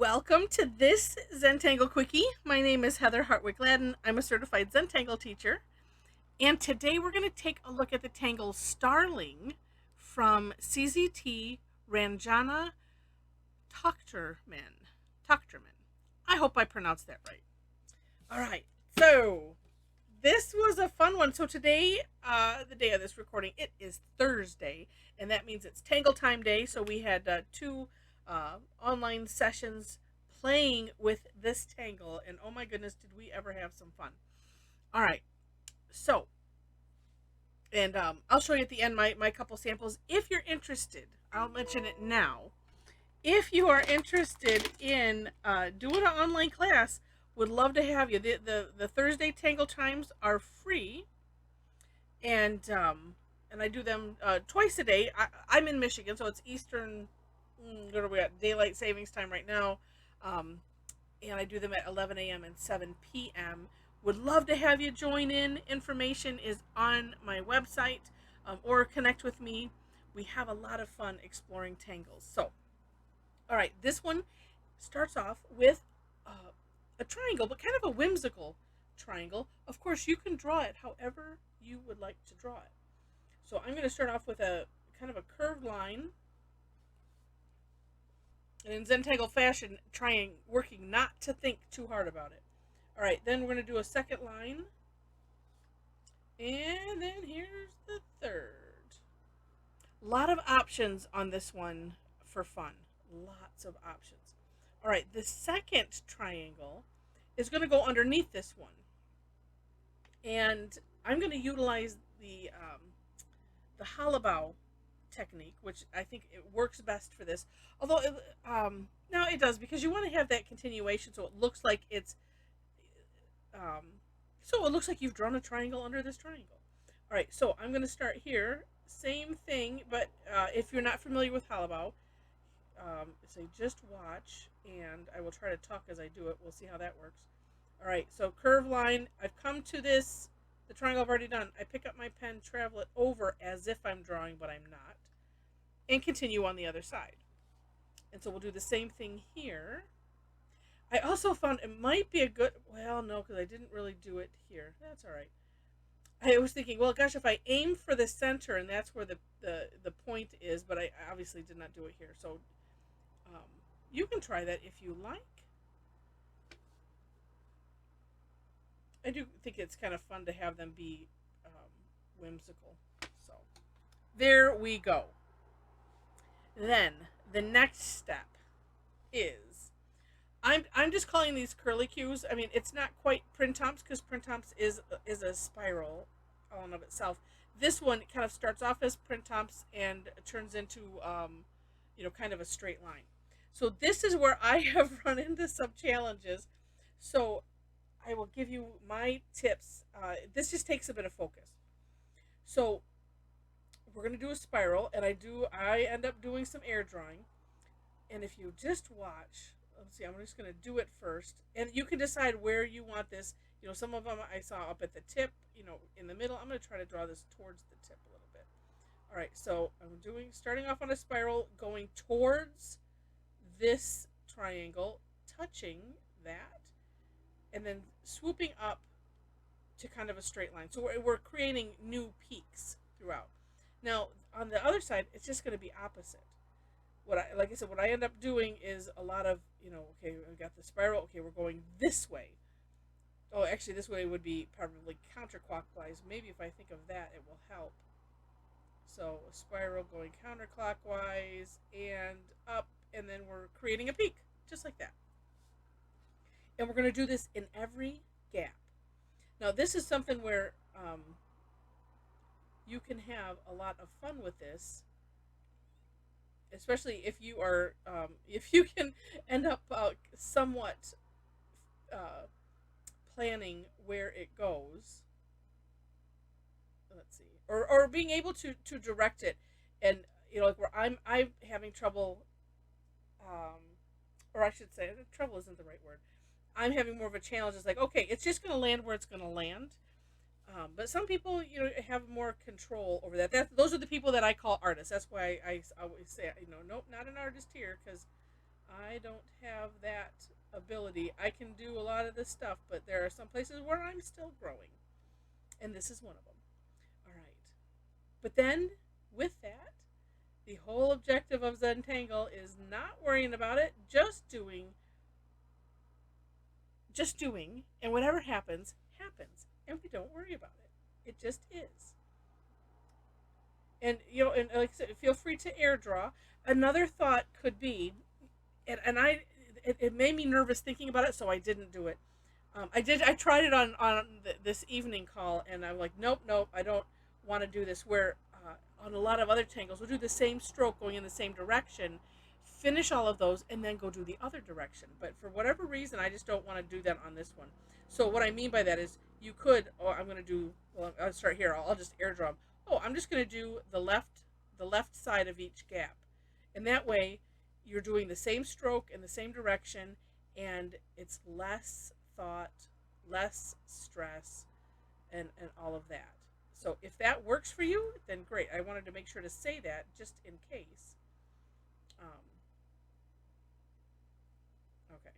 Welcome to this Zentangle Quickie. My name is Heather Hartwick Gladden. I'm a certified Zentangle teacher. And today we're going to take a look at the tangle Starling from CZT Ranjana Tochtermann. Tochtermann. I hope I pronounced that right. All right. So this was a fun one. So today, the day of this recording, it is Thursday, and that means it's Tangle Time Day. So we had two online sessions playing with this tangle, and oh my goodness, did we ever have some fun! All right, so and I'll show you at the end my couple samples if you're interested. I'll mention it now. If you are interested in doing an online class, would love to have you. The Thursday Tangle Times are free, and I do them twice a day. I'm in Michigan, so it's Eastern. What are we at? Daylight savings time right now, and I do them at 11 a.m. and 7 p.m. Would love to have you join in. Information is on my website, or connect with me. We have a lot of fun exploring tangles. So, all right, this one starts off with a triangle, but kind of a whimsical triangle. Of course, you can draw it however you would like to draw it. So I'm going to start off with a kind of a curved line. And in Zentangle fashion, working not to think too hard about it. All right, then we're going to do a second line. And then here's the third. A lot of options on this one for fun. Lots of options. All right, the second triangle is going to go underneath this one. And I'm going to utilize the hollowbow technique, which I think it works best for this. Although, now it does, because you want to have that continuation, so it looks like it's, so it looks like you've drawn a triangle under this triangle. All right, so I'm going to start here. Same thing, but if you're not familiar with hollowbow, say just watch, and I will try to talk as I do it. We'll see how that works. All right, so curve line. I've come to this, the triangle I've already done. I pick up my pen, travel it over as if I'm drawing, but I'm not, and continue on the other side. And so we'll do the same thing here. I also found it might be a good, well, no, because I didn't really do it here. That's all right. I was thinking, well, gosh, if I aim for the center, and that's where the point is, but I obviously did not do it here. So you can try that if you like. I do think it's kind of fun to have them be whimsical. So there we go. Then the next step is, I'm just calling these curlicues. I mean, it's not quite printops, because printops is a spiral all in of itself. This one kind of starts off as printops and turns into kind of a straight line. So this is where I have run into some challenges. So I will give you my tips. This just takes a bit of focus. So we're going to do a spiral, and I end up doing some air drawing. And if you just watch, let's see, I'm just going to do it first, and you can decide where you want this. Some of them I saw up at the tip, in the middle. I'm going to try to draw this towards the tip a little bit. All right, so I'm starting off on a spiral, going towards this triangle, touching that, and then swooping up to kind of a straight line. So we're creating new peaks throughout. Now, on the other side, it's just going to be opposite. Like I said, what I end up doing is a lot of, okay, I've got the spiral. Okay, we're going this way. Oh, actually, this way would be probably counterclockwise. Maybe if I think of that, it will help. So a spiral going counterclockwise and up, and then we're creating a peak, just like that. And we're going to do this in every gap. Now, this is something where you can have a lot of fun with this, especially if you are, if you can end up somewhat planning where it goes. Let's see, or being able to direct it, and like where I'm having trouble, or I should say, trouble isn't the right word. I'm having more of a challenge. It's like, okay, it's just going to land where it's going to land. But some people, have more control over that. Those are the people that I call artists. That's why I always say, nope, not an artist here, because I don't have that ability. I can do a lot of this stuff, but there are some places where I'm still growing, and this is one of them. All right. But then, with that, the whole objective of Zentangle is not worrying about it, just doing, and whatever happens, happens, and we don't worry about it. It just is. And and like I said, feel free to air draw. Another thought could be, and it made me nervous thinking about it, so I didn't do it. I tried it on this evening call, and I'm like, nope, nope, I don't want to do this. Where on a lot of other tangles, we'll do the same stroke going in the same direction, finish all of those, and then go do the other direction. But for whatever reason, I just don't want to do that on this one. So what I mean by that is, you could. Oh, I'm going to do. Well, I'll start here. I'll just air drum. Oh, I'm just going to do the left side of each gap, and that way, you're doing the same stroke in the same direction, and it's less thought, less stress, and all of that. So if that works for you, then great. I wanted to make sure to say that just in case. Um, okay.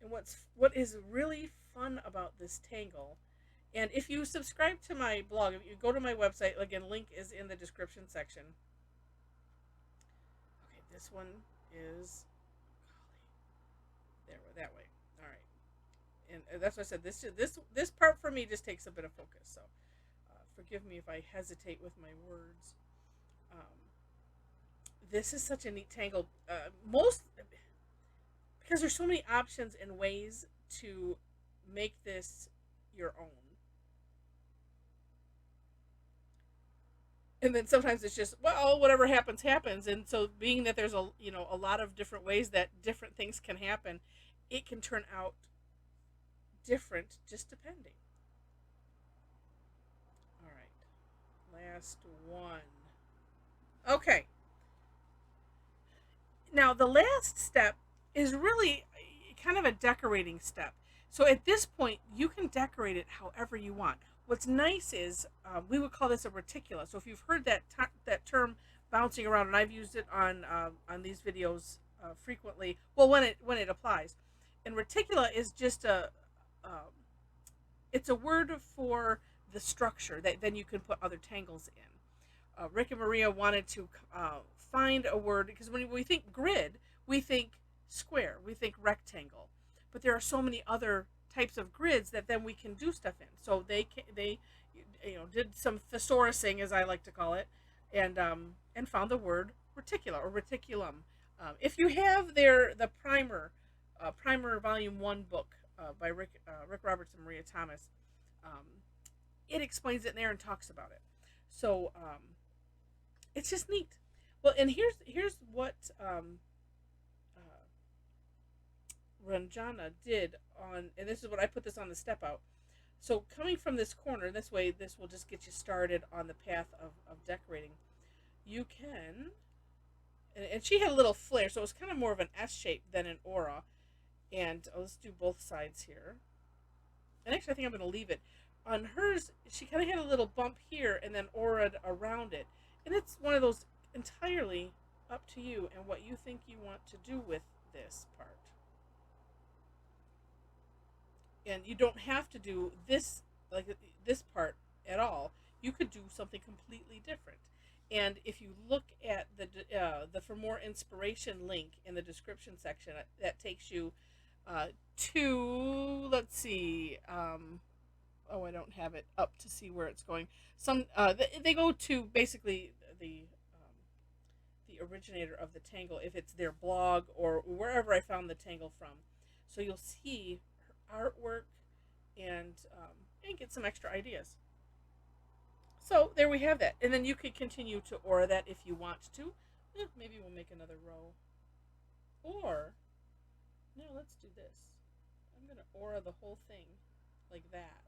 And what is really fun about this tangle, and if you subscribe to my blog, if you go to my website, again, link is in the description section. Okay, this one is, golly, there, we're that way. All right, and that's what I said. This part for me just takes a bit of focus. So forgive me if I hesitate with my words. Um, this is such a neat tangle. Most because there's so many options and ways to make this your own. And then sometimes it's just, well, whatever happens happens. And so being that there's a lot of different ways that different things can happen, it can turn out different just depending. All right, last one. Okay, now the last step is really kind of a decorating step. So at this point, you can decorate it however you want. What's nice is we would call this a reticula. So if you've heard that term bouncing around, and I've used it on these videos frequently, well, when it applies, and reticula is just um, it's a word for the structure that then you can put other tangles in. Rick and Maria wanted to find a word, because when we think grid, we think square, we think rectangle, but there are so many other types of grids that then we can do stuff in. So they did some thesaurusing, as I like to call it, and found the word reticula or reticulum. If you have the primer volume 1 book by Rick Roberts and Maria Thomas, um, it explains it in there and talks about it. So it's just neat. Well, and here's what Ranjana did on, and this is what I put this on the step out. So coming from this corner, this way, this will just get you started on the path of decorating. You can, and she had a little flare, so it was kind of more of an S shape than an aura. And let's do both sides here. And actually, I think I'm going to leave it. On hers, she kind of had a little bump here and then aura'd around it. And it's one of those entirely up to you and what you think you want to do with this part. And you don't have to do this, like this part at all. You could do something completely different. And if you look at the for more inspiration link in the description section, that takes you to, let's see, oh, I don't have it up to see where it's going. They go to basically the originator of the tangle, if it's their blog or wherever I found the tangle from. So you'll see her artwork and get some extra ideas. So there we have that, and then you could continue to aura that if you want to. Maybe we'll make another row, or no, let's do this. I'm gonna aura the whole thing like that.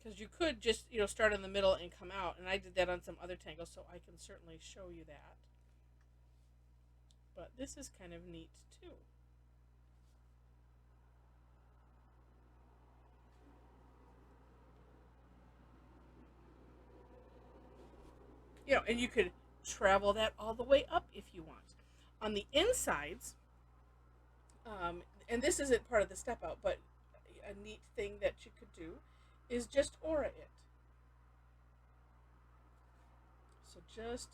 Because you could just start in the middle and come out, and I did that on some other tangles, so I can certainly show you that. But this is kind of neat too. and you could travel that all the way up if you want. On the insides, and this isn't part of the step out, but a neat thing that you could do is just aura it. So just,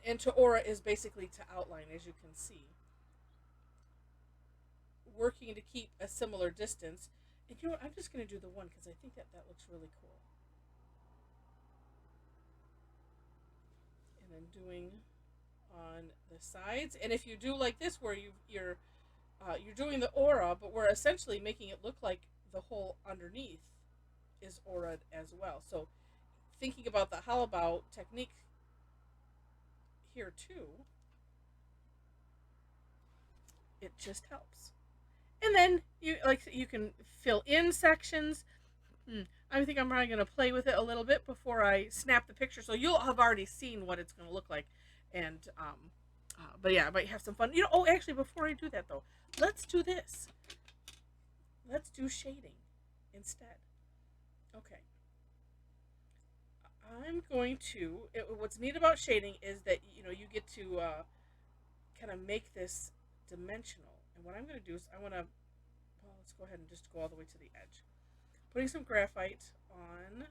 and to aura is basically to outline, as you can see. Working to keep a similar distance. And you know what, I'm just going to do the one because I think that looks really cool. And then doing on the sides. And if you do like this where you're doing the aura, but we're essentially making it look like the whole underneath is aura as well. So thinking about the hollabout technique here too, it just helps. And then you can fill in sections. I think I'm probably going to play with it a little bit before I snap the picture, so you'll have already seen what it's going to look like. And but yeah, I might have some fun. Oh, actually, before I do that though, let's do this. Let's do shading instead. Okay. I'm going to. What's neat about shading is that you get to kind of make this dimensional. And what I'm going to do is let's go ahead and just go all the way to the edge. Putting some graphite on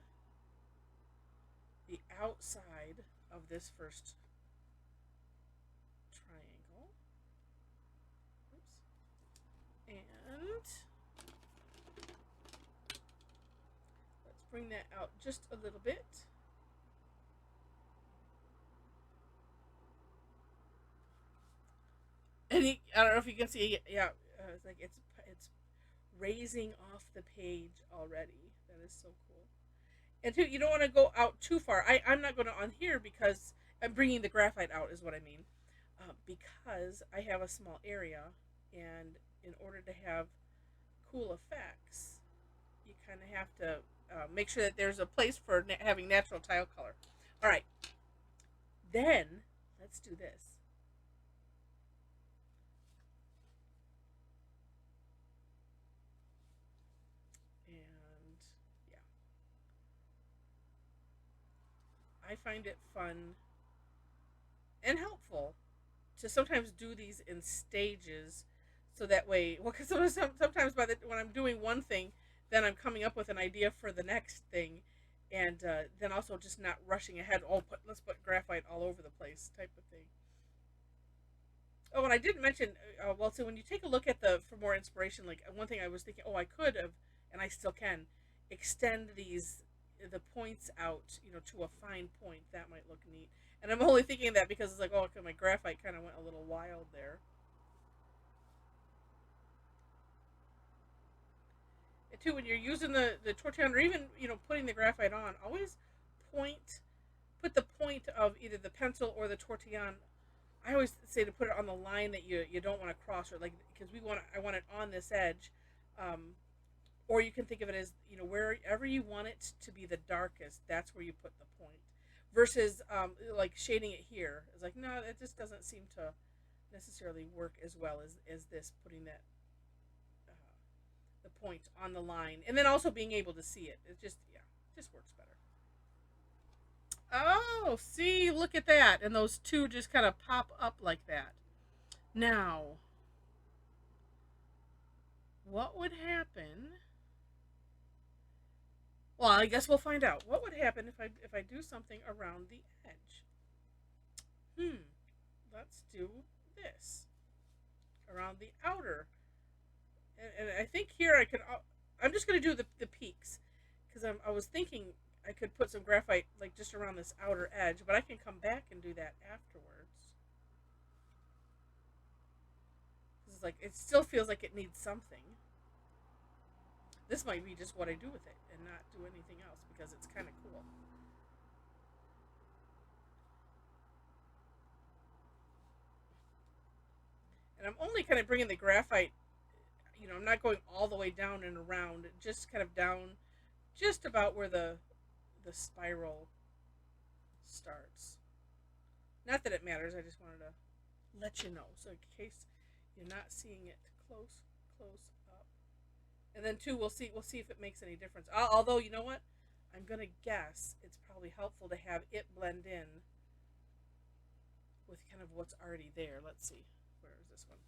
the outside of this first triangle. Oops. And let's bring that out just a little bit. And I don't know if you can see, yeah, it's like it's raising off the page already. That is so cool. And two, you don't want to go out too far. I'm not going to on here because I'm bringing the graphite out is what I mean. Because I have a small area, and in order to have cool effects, you kind of have to make sure that there's a place for having natural tile color. All right. Then let's do this. I find it fun and helpful to sometimes do these in stages, so that way, well, because sometimes when I'm doing one thing, then I'm coming up with an idea for the next thing, and then also just not rushing ahead. Let's put graphite all over the place type of thing. Oh, and I did mention, so when you take a look at for more inspiration, like one thing I was thinking, I could have, and I still can, extend the points out, to a fine point. That might look neat. And I'm only thinking that because it's like, my graphite kind of went a little wild there. And too, when you're using the tortillon, or even, putting the graphite on, always put the point of either the pencil or the tortillon. I always say to put it on the line that you don't want to cross, or like, because I want it on this edge. Or you can think of it as, wherever you want it to be the darkest, that's where you put the point. Versus like shading it here. It's like, no, it just doesn't seem to necessarily work as well as this, putting that the point on the line. And then also being able to see it. It just works better. Oh, see, look at that. And those two just kind of pop up like that. Now, what would happen? Well, I guess we'll find out. What would happen if I do something around the edge? Let's do this. Around the outer. And I think here I'm just going to do the peaks. Because I was thinking I could put some graphite like just around this outer edge. But I can come back and do that afterwards. It's like, it still feels like it needs something. This might be just what I do with it and not do anything else because it's kind of cool. And I'm only kind of bringing the graphite, I'm not going all the way down and around, just kind of down just about where the spiral starts. Not that it matters, I just wanted to let you know. So in case you're not seeing it close up. And then too, we'll see if it makes any difference. Although, you know what? I'm going to guess it's probably helpful to have it blend in with kind of what's already there. Let's see. Where is this one?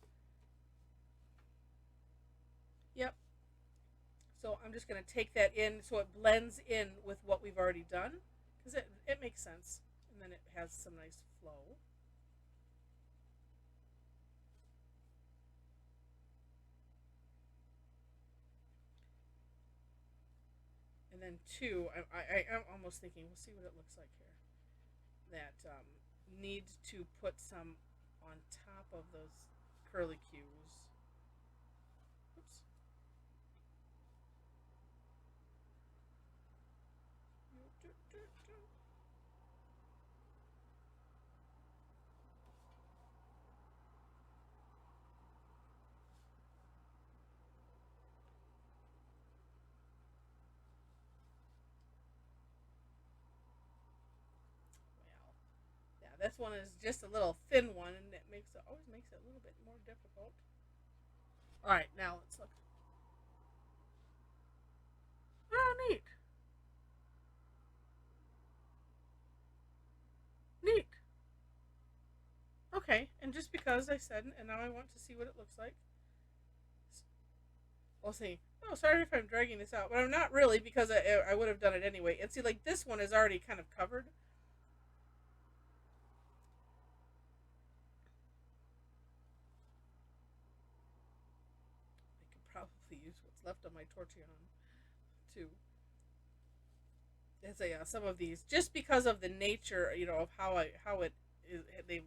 Yep. So I'm just going to take that in so it blends in with what we've already done, because it makes sense. And then it has some nice flow. And then two, I'm almost thinking, we'll see what it looks like here, that need to put some on top of those curlicues. Oops. Well, yeah, this one is just a little thin one, and it always makes it a little bit more difficult. All right, now let's look. Oh, neat, neat. Okay, and just because I said, and now I want to see what it looks like. We'll see. Oh, sorry if I'm dragging this out, but I'm not really, because I would have done it anyway. And see, like, this one is already kind of covered. I could probably use what's left of my tortillon too. As some of these, just because of the nature, of how it is,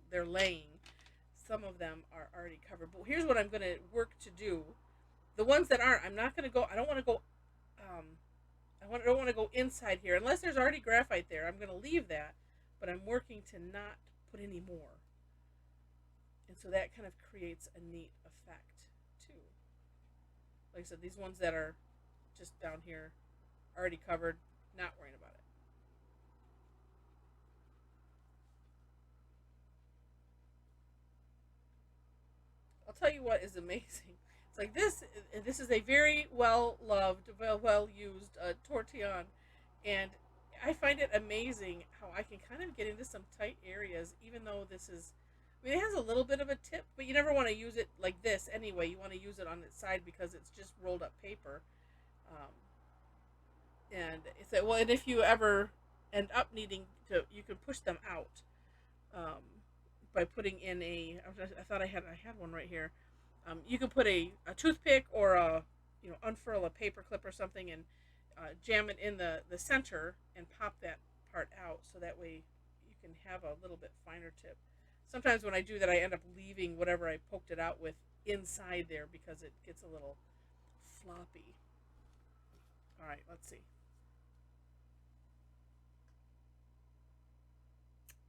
they're laying. Some of them are already covered. But here's what I'm going to work to do. The ones that aren't, I'm not going to go. I don't want to go. Don't want to go inside here unless there's already graphite there. I'm going to leave that, but I'm working to not put any more. And so that kind of creates a neat effect too. Like I said, these ones that are just down here, already covered, not worrying about it. I'll tell you what is amazing. It's like this. This is a very well loved, well used tortillon, and I find it amazing how I can kind of get into some tight areas, even though this is. I mean, it has a little bit of a tip, but you never want to use it like this anyway. You want to use it on its side because it's just rolled up paper. Um, and it's well, and if you ever end up needing to, you can push them out by putting in a. I thought I had one right here. You can put a toothpick or unfurl a paper clip or something and jam it in the center and pop that part out, so that way you can have a little bit finer tip. Sometimes when I do that, I end up leaving whatever I poked it out with inside there because it gets a little floppy. All right, let's see.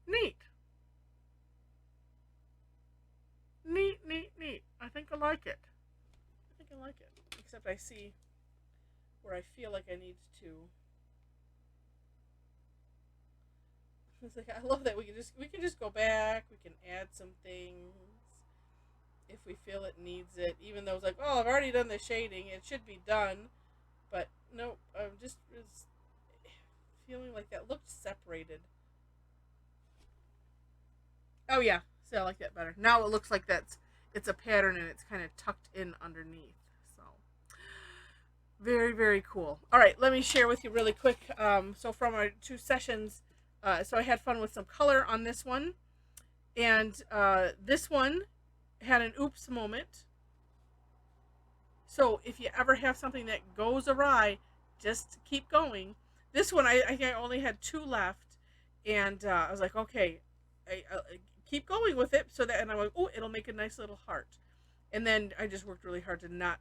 Neat. Neat, neat, neat. I think I like it. I think I like it. Except I see where I feel like I need to. It's like I love that we can just go back. We can add some things if we feel it needs it. Even though it's like, oh, I've already done the shading. It should be done, but nope. I'm just feeling like that looked separated. Oh yeah, so I like that better. Now it looks like it's a pattern and it's kind of tucked in underneath. So very, very cool. All right, let me share with you really quick. So from our 2 sessions, so I had fun with some color on this one, and this one had an oops moment. So if you ever have something that goes awry, just keep going. This one, I think I only had 2 left, and I was like, okay, I keep going with it, so that, and I'm like, oh, it'll make a nice little heart. And then I just worked really hard to not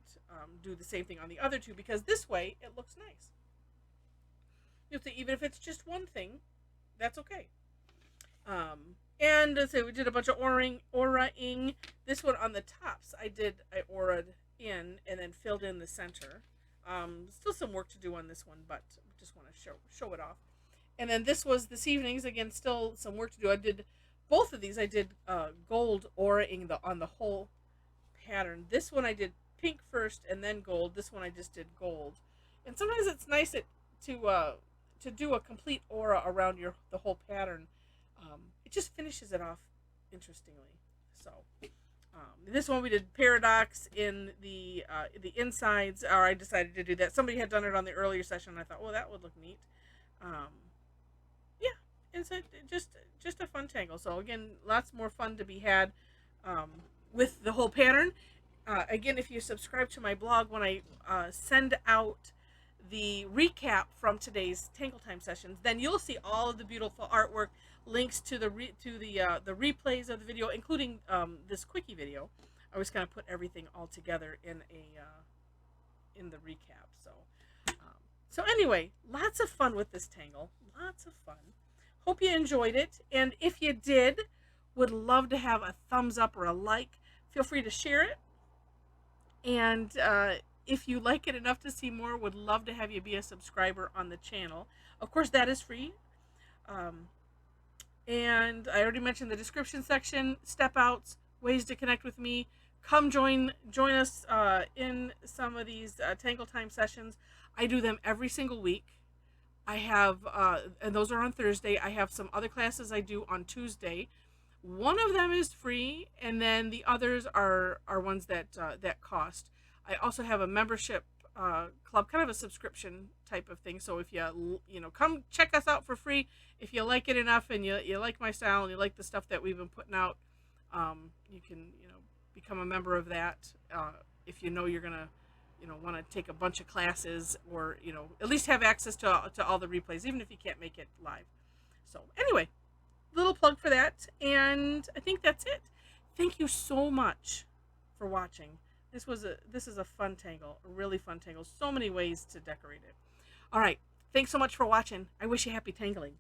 do the same thing on the other 2, because this way it looks nice. Even if it's just one thing, that's okay. And let's say we did a bunch of aura-ing. This one on the tops, I aura'd in and then filled in the center. Still some work to do on this one, but just want to show it off. And then this was this evening's, again, still some work to do. I did both of these. I did gold aura-ing on the whole pattern. This one I did pink first and then gold. This one I just did gold. And sometimes it's nice to to do a complete aura around the whole pattern, it just finishes it off interestingly. So this one we did paradox in the insides, or I decided to do that. Somebody had done it on the earlier session, and I thought, well, that would look neat. Yeah, it's just a fun tangle. So again, lots more fun to be had with the whole pattern. Again, if you subscribe to my blog, when I send out the recap from today's Tangle Time sessions, then you'll see all of the beautiful artwork, links to the replays of the video, including this Quickie video. I was going to put everything all together in the recap. So anyway, lots of fun with this tangle. Lots of fun. Hope you enjoyed it, and if you did, would love to have a thumbs up or a like. Feel free to share it, and if you like it enough to see more, would love to have you be a subscriber on the channel. Of course, that is free. And I already mentioned the description section, step outs, ways to connect with me. Come join us in some of these Tangle Time sessions. I do them every single week. I have, and those are on Thursday. I have some other classes I do on Tuesday. One of them is free, and then the others are ones that cost. I also have a membership club, kind of a subscription type of thing. So if you come check us out for free, if you like it enough and you like my style and you like the stuff that we've been putting out, you can become a member of that. If you're gonna want to take a bunch of classes, or at least have access to all the replays, even if you can't make it live. So anyway, little plug for that, and I think that's it. Thank you so much for watching. This is a fun tangle, a really fun tangle. So many ways to decorate it. All right, thanks so much for watching. I wish you happy tangling.